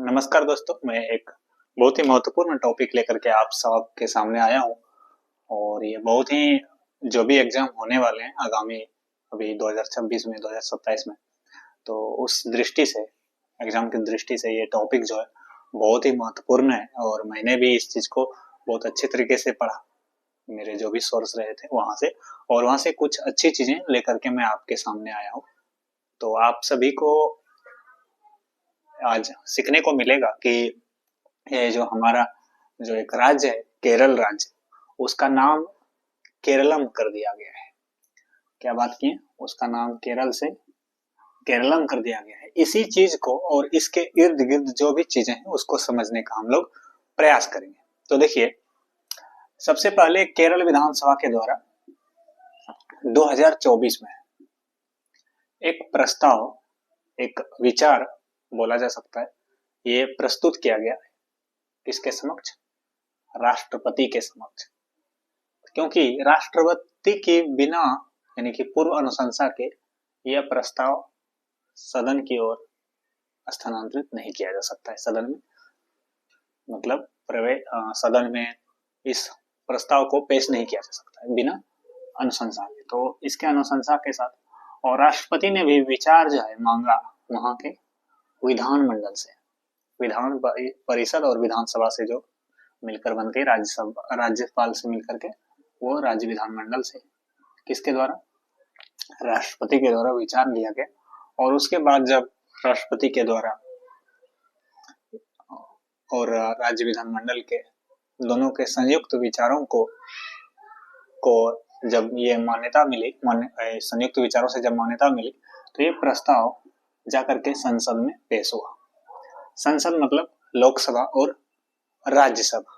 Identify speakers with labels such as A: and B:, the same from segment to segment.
A: नमस्कार दोस्तों, मैं एक बहुत ही महत्वपूर्ण टॉपिक लेकर के आप सबके सामने आया हूँ। और ये बहुत ही जो भी एग्जाम होने वाले हैं आगामी अभी 2026 में 2027 में, तो उस दृष्टि से एग्जाम की दृष्टि से ये टॉपिक जो है बहुत ही महत्वपूर्ण है। और मैंने भी इस चीज को बहुत अच्छे तरीके से पढ़ा, मेरे जो भी सोर्स रहे थे वहां से, और वहां से कुछ अच्छी चीजें लेकर के मैं आपके सामने आया हूँ। तो आप सभी को आज सीखने को मिलेगा कि ये जो हमारा जो एक राज्य है केरल राज्य, उसका नाम केरलम कर दिया गया है। क्या बात की, उसका नाम केरल से केरलम कर दिया गया है। इसी चीज को और इसके इर्द गिर्द जो भी चीजें हैं उसको समझने का हम लोग प्रयास करेंगे। तो देखिए, सबसे पहले केरल विधानसभा के द्वारा 2024 में एक प्रस्ताव, एक विचार बोला जा सकता है, ये प्रस्तुत किया गया किसके समक्ष? राष्ट्रपति के समक्ष। क्योंकि राष्ट्रपति के बिना यानी कि पूर्व अनुशंसा के यह प्रस्ताव सदन की ओर स्थानांतरित नहीं किया जा सकता है। सदन में मतलब सदन में इस प्रस्ताव को पेश नहीं किया जा सकता है बिना अनुशंसा के। तो इसके अनुशंसा के साथ, और राष्ट्रपति ने भी विचार जो है मांगा वहां के विधानमंडल से, विधान परिषद और विधानसभा से जो मिलकर बनती है, राज्यसभा राज्यपाल से मिलकर के, वो राज्य विधानमंडल से किसके द्वारा? राष्ट्रपति के द्वारा विचार लिया गया। और उसके बाद जब राष्ट्रपति के द्वारा और राज्य विधानमंडल के दोनों के संयुक्त विचारों को जब ये मान्यता मिली, संयुक्त विचारों से जब मान्यता मिली, तो ये प्रस्ताव जाकर के संसद में पेश हुआ। संसद मतलब लोकसभा और राज्यसभा,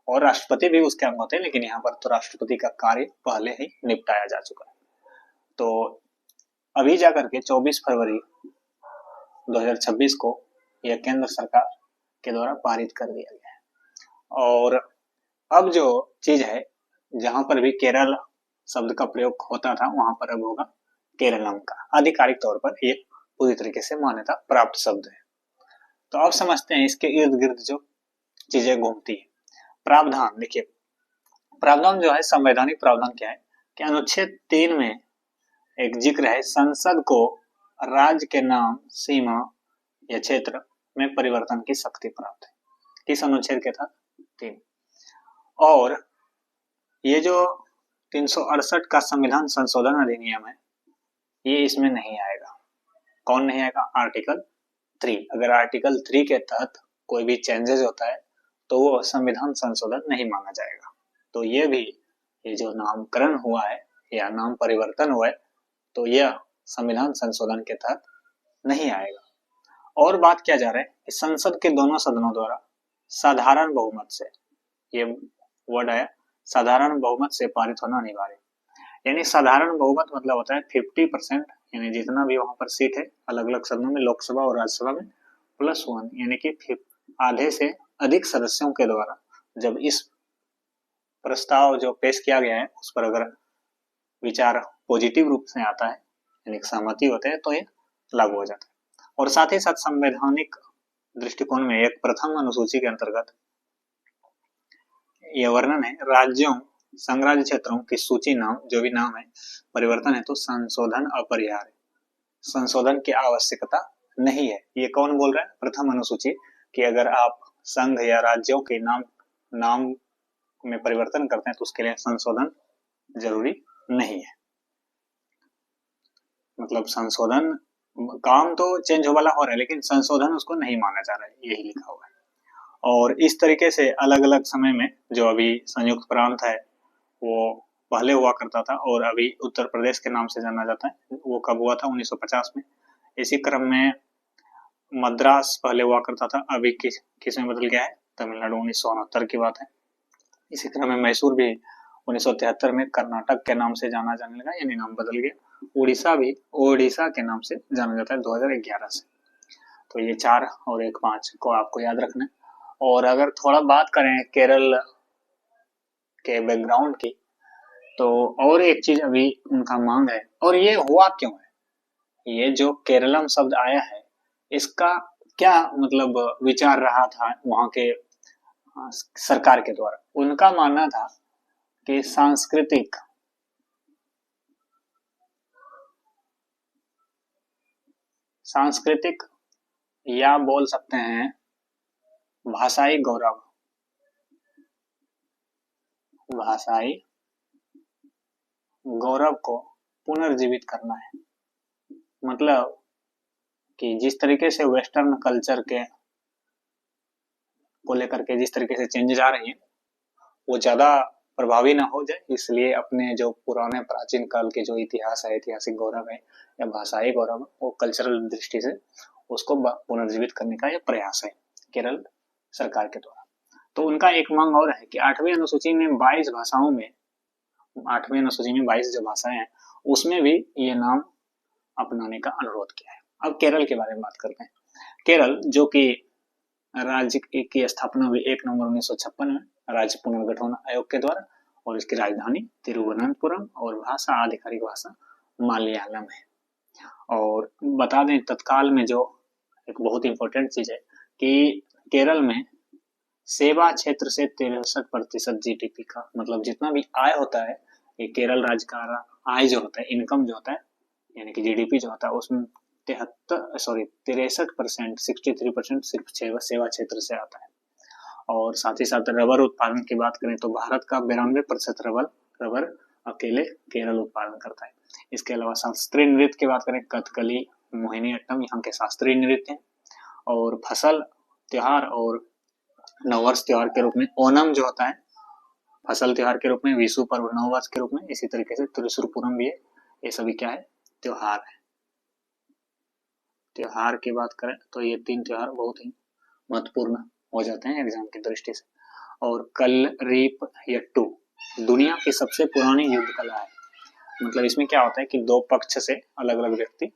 A: और राष्ट्रपति भी उसके अंग होते हैं, लेकिन यहाँ पर तो राष्ट्रपति का कार्य पहले ही निपटाया जा चुका है। तो अभी जाकर के 24 फरवरी 2026 को यह केंद्र सरकार के द्वारा पारित कर दिया गया है। और अब जो चीज है, जहां पर भी केरल शब्द का प्रयोग होता था वहां पर अब होगा केरलम का। आधिकारिक तौर पर ये पूरी तरीके से मान्यता प्राप्त शब्द है। तो अब समझते हैं इसके इर्द गिर्द जो चीजें घूमती है। प्रावधान, देखिए प्रावधान जो है, संवैधानिक प्रावधान क्या है कि अनुच्छेद 3 में एक जिक्र है, संसद को राज्य के नाम, सीमा या क्षेत्र में परिवर्तन की शक्ति प्राप्त है। किस अनुच्छेद के था? 3। और ये जो 368 का संविधान संशोधन अधिनियम है, ये इसमें नहीं आएगा। कौन नहीं आएगा? आर्टिकल 3। अगर आर्टिकल 3 के तहत कोई भी चेंजेस होता है तो वो संविधान संशोधन नहीं माना जाएगा। तो ये जो नामकरण हुआ है या नाम परिवर्तन हुआ है, तो यह संविधान संशोधन के तहत नहीं आएगा। और बात किया जा रहा है कि संसद के दोनों सदनों द्वारा साधारण बहुमत से, ये वर्ड आया, साधारण बहुमत से पारित होना अनिवार्य। यानी साधारण बहुमत मतलब होता है 50%, यानी जितना भी वहां पर सीट है अलग अलग सदनों में, लोकसभा और राज्यसभा में, +1, यानी कि आधे से अधिक सदस्यों के द्वारा जब इस प्रस्ताव जो पेश किया गया है उस पर अगर विचार पॉजिटिव रूप से आता है, यानी सहमति होते हैं, तो ये लागू हो जाता है। और साथ ही साथ संवैधानिक दृष्टिकोण में एक प्रथम अनुसूची के अंतर्गत यह वर्णन है, राज्यों संघराज्य क्षेत्रों की सूची नाम, जो भी नाम है, परिवर्तन है तो संशोधन अपरिहार्य, संशोधन की आवश्यकता नहीं है। ये कौन बोल रहा है? प्रथम अनुसूची, कि अगर आप संघ या राज्यों के नाम में परिवर्तन करते हैं तो उसके लिए संशोधन जरूरी नहीं है। मतलब संशोधन, काम तो चेंज वाला हो रहा है लेकिन संशोधन उसको नहीं माना जा रहा है, यही लिखा हुआ है। और इस तरीके से अलग अलग समय में जो अभी संयुक्त प्रांत है वो पहले हुआ करता था और अभी उत्तर प्रदेश के नाम से जाना जाता है। वो कब हुआ था? 1950 में। इसी क्रम में मद्रास पहले हुआ करता था, अभी किस में बदल गया है? तमिलनाडु, 1969 की बात है। इसी क्रम में मैसूर भी 1973 में कर्नाटक के नाम से जाना जाने लगा, यानी नाम बदल गया। उड़ीसा भी ओडिशा के नाम से जाना जाता है 2011 से। तो ये 4 और 1 5 को आपको याद रखना है। और अगर थोड़ा बात करें केरल के बैकग्राउंड की, तो और एक चीज अभी उनका मांग है, और ये हुआ क्यों है? ये जो केरलम शब्द आया है, इसका क्या मतलब विचार रहा था वहां के सरकार के द्वारा। उनका मानना था कि सांस्कृतिक या बोल सकते हैं भाषाई गौरव को पुनर्जीवित करना है। मतलब कि जिस तरीके से वेस्टर्न कल्चर के को लेकर के जिस तरीके से चेंजेस आ रही हैं वो ज्यादा प्रभावी ना हो जाए, इसलिए अपने जो पुराने प्राचीन काल के जो इतिहास है, ऐतिहासिक गौरव है या भाषाई गौरव है, वो कल्चरल दृष्टि से उसको पुनर्जीवित करने का ये प्रयास है केरल सरकार के द्वारा। तो उनका एक मांग और है कि 8वीं अनुसूची में 22 भाषाओं में 8वीं अनुसूची में 22 जो भाषाएं हैं उसमें भी ये नाम अपनाने का अनुरोध किया है। अब केरल के बारे में बात करते हैं। केरल जो कि राज्य की स्थापना हुई 1 नवंबर 1956 में राज्य पुनर्गठन आयोग के द्वारा, और इसकी राजधानी तिरुवनंतपुरम और भाषा आधिकारिक भाषा मलयालम है। और बता दें तत्काल में जो एक बहुत इंपॉर्टेंट चीज है कि केरल में सेवा क्षेत्र से 63% जीडीपी का, मतलब जितना भी आय होता है, ये केरल राज्य का आय जो होता है, इनकम जो होता है, यानी कि जीडीपी जो होता है, उसमें 63% 63% सिर्फ सेवा क्षेत्र से आता है। और साथ ही साथ रबर उत्पादन की बात करें तो भारत का 92% रबर अकेले केरल उत्पादन करता है। इसके अलावा शास्त्रीय नृत्य की बात करें, कथकली, मोहिनीअट्टम यहाँ के शास्त्रीय नृत्य हैं। और फसल त्योहार और नववर्ष त्योहार के रूप में ओनम जो होता है फसल त्योहार के रूप में, विशु पर्व नववर्ष के रूप में, इसी तरीके से त्रिशुरपुरम भी है। ये सभी क्या है, त्योहार है। त्योहार की बात करें तो ये 3 त्योहार बहुत ही महत्वपूर्ण हो जाते हैं एग्जाम की दृष्टि से। और कलरीपयट्टू दुनिया की सबसे पुरानी युद्ध कला है। मतलब इसमें क्या होता है कि 2 पक्ष से अलग अलग व्यक्ति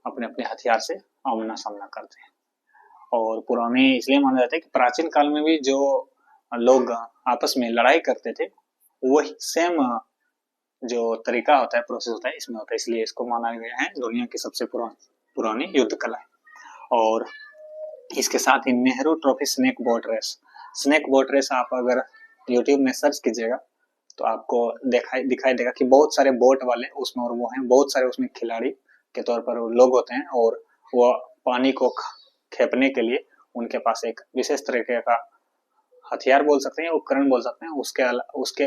A: अपने अपने हथियार से आमना सामना करते हैं। और पुराने इसलिए माना जाता है कि प्राचीन काल में भी जो लोग आपस में लड़ाई करते थे वही सेम जो तरीका होता है, प्रोसेस होता है, इसमें होता है, इसलिए इसको माना गया है दुनिया की सबसे पुरानी युद्ध कला है। और इसके साथ ही Nehru trophy snake boat race आप अगर यूट्यूब में सर्च कीजिएगा तो आपको दिखाई देगा कि बहुत सारे बोट वाले उसमें, और वो हैं बहुत सारे उसमें खिलाड़ी के तौर पर लोग होते हैं, और वो पानी को खेपने के लिए उनके पास एक विशेष तरीके का हथियार बोल सकते हैं, उपकरण बोल सकते हैं,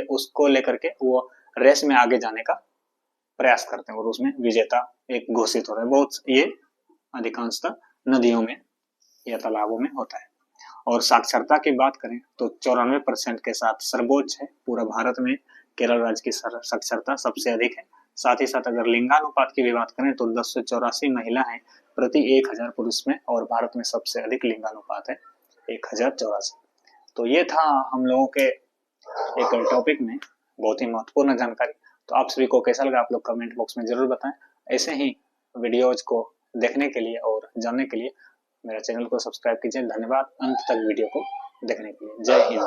A: उसको लेकर के वो रेस में आगे जाने का प्रयास करते हैं और उसमें विजेता एक घोषित हो रहा है। बहुत ये अधिकांशतः नदियों में या तालाबों में होता है। और साक्षरता की बात करें तो 94% के साथ सर्वोच्च है पूरा भारत में। केरल राज्य की साक्षरता सबसे अधिक है। साथ ही साथ अगर लिंगानुपात की भी बात करें तो 1084 महिला है प्रति 1000 पुरुष में, और भारत में सबसे अधिक लिंगानुपात है 1084। तो ये था हम लोगों के एक टॉपिक में बहुत ही महत्वपूर्ण जानकारी। तो आप सभी को कैसा लगा आप लोग कमेंट बॉक्स में जरूर बताएं। ऐसे ही वीडियोज को देखने के लिए और जानने के लिए मेरा चैनल को सब्सक्राइब कीजिए। धन्यवाद अंत तक वीडियो को देखने के लिए। जय हिंद।